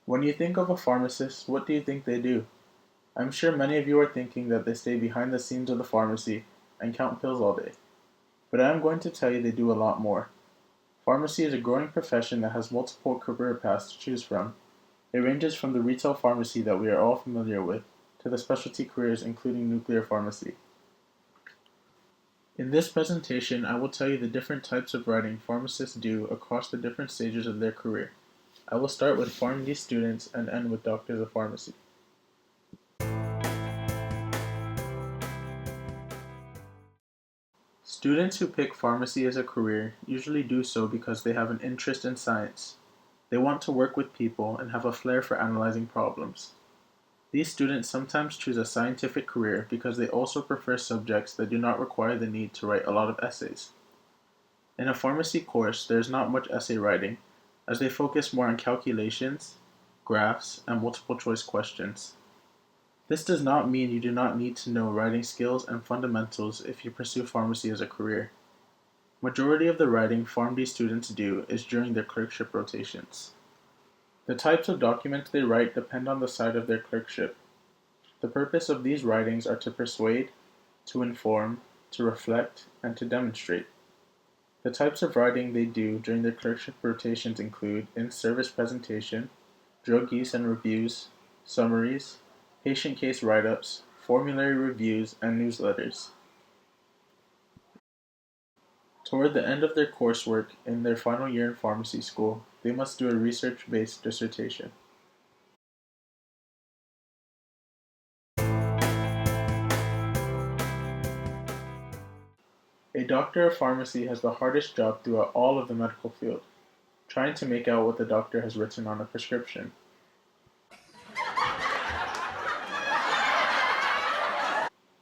When you think of a pharmacist, what do you think they do? I'm sure many of you are thinking that they stay behind the scenes of the pharmacy and count pills all day. But I am going to tell you they do a lot more. Pharmacy is a growing profession that has multiple career paths to choose from. It ranges from the retail pharmacy that we are all familiar with to the specialty careers including nuclear pharmacy. In this presentation, I will tell you the different types of writing pharmacists do across the different stages of their career. I will start with PharmD students and end with doctors of pharmacy. Students who pick pharmacy as a career usually do so because they have an interest in science. They want to work with people and have a flair for analyzing problems. These students sometimes choose a scientific career because they also prefer subjects that do not require the need to write a lot of essays. In a pharmacy course, there is not much essay writing, as they focus more on calculations, graphs, and multiple choice questions. This does not mean you do not need to know writing skills and fundamentals if you pursue pharmacy as a career. Majority of the writing PharmD students do is during their clerkship rotations. The types of documents they write depend on the side of their clerkship. The purpose of these writings are to persuade, to inform, to reflect, and to demonstrate. The types of writing they do during their clerkship rotations include in-service presentation, drug use and reviews, summaries, patient case write-ups, formulary reviews, and newsletters. Toward the end of their coursework in their final year in pharmacy school, they must do a research-based dissertation. A doctor of pharmacy has the hardest job throughout all of the medical field, trying to make out what the doctor has written on a prescription.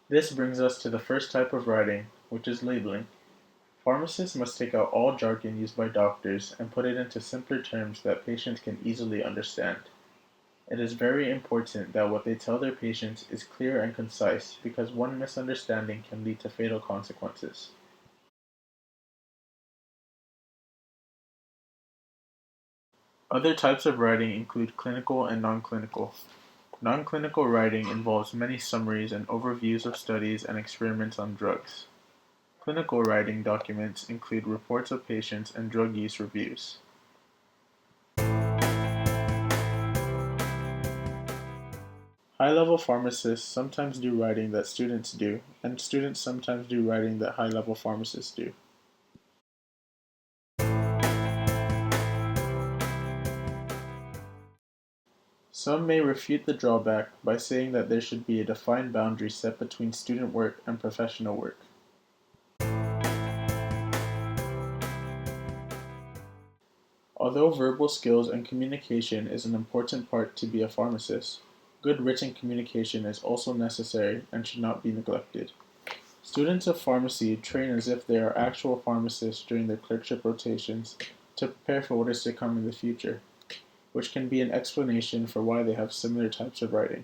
This brings us to the first type of writing, which is labeling. Pharmacists must take out all jargon used by doctors and put it into simpler terms that patients can easily understand. It is very important that what they tell their patients is clear and concise because one misunderstanding can lead to fatal consequences. Other types of writing include clinical and non-clinical. Non-clinical writing involves many summaries and overviews of studies and experiments on drugs. Clinical writing documents include reports of patients and drug use reviews. High-level pharmacists sometimes do writing that students do, and students sometimes do writing that high-level pharmacists do. Some may refute the drawback by saying that there should be a defined boundary set between student work and professional work. Although verbal skills and communication is an important part to be a pharmacist, good written communication is also necessary and should not be neglected. Students of pharmacy train as if they are actual pharmacists during their clerkship rotations to prepare for what is to come in the future, which can be an explanation for why they have similar types of writing.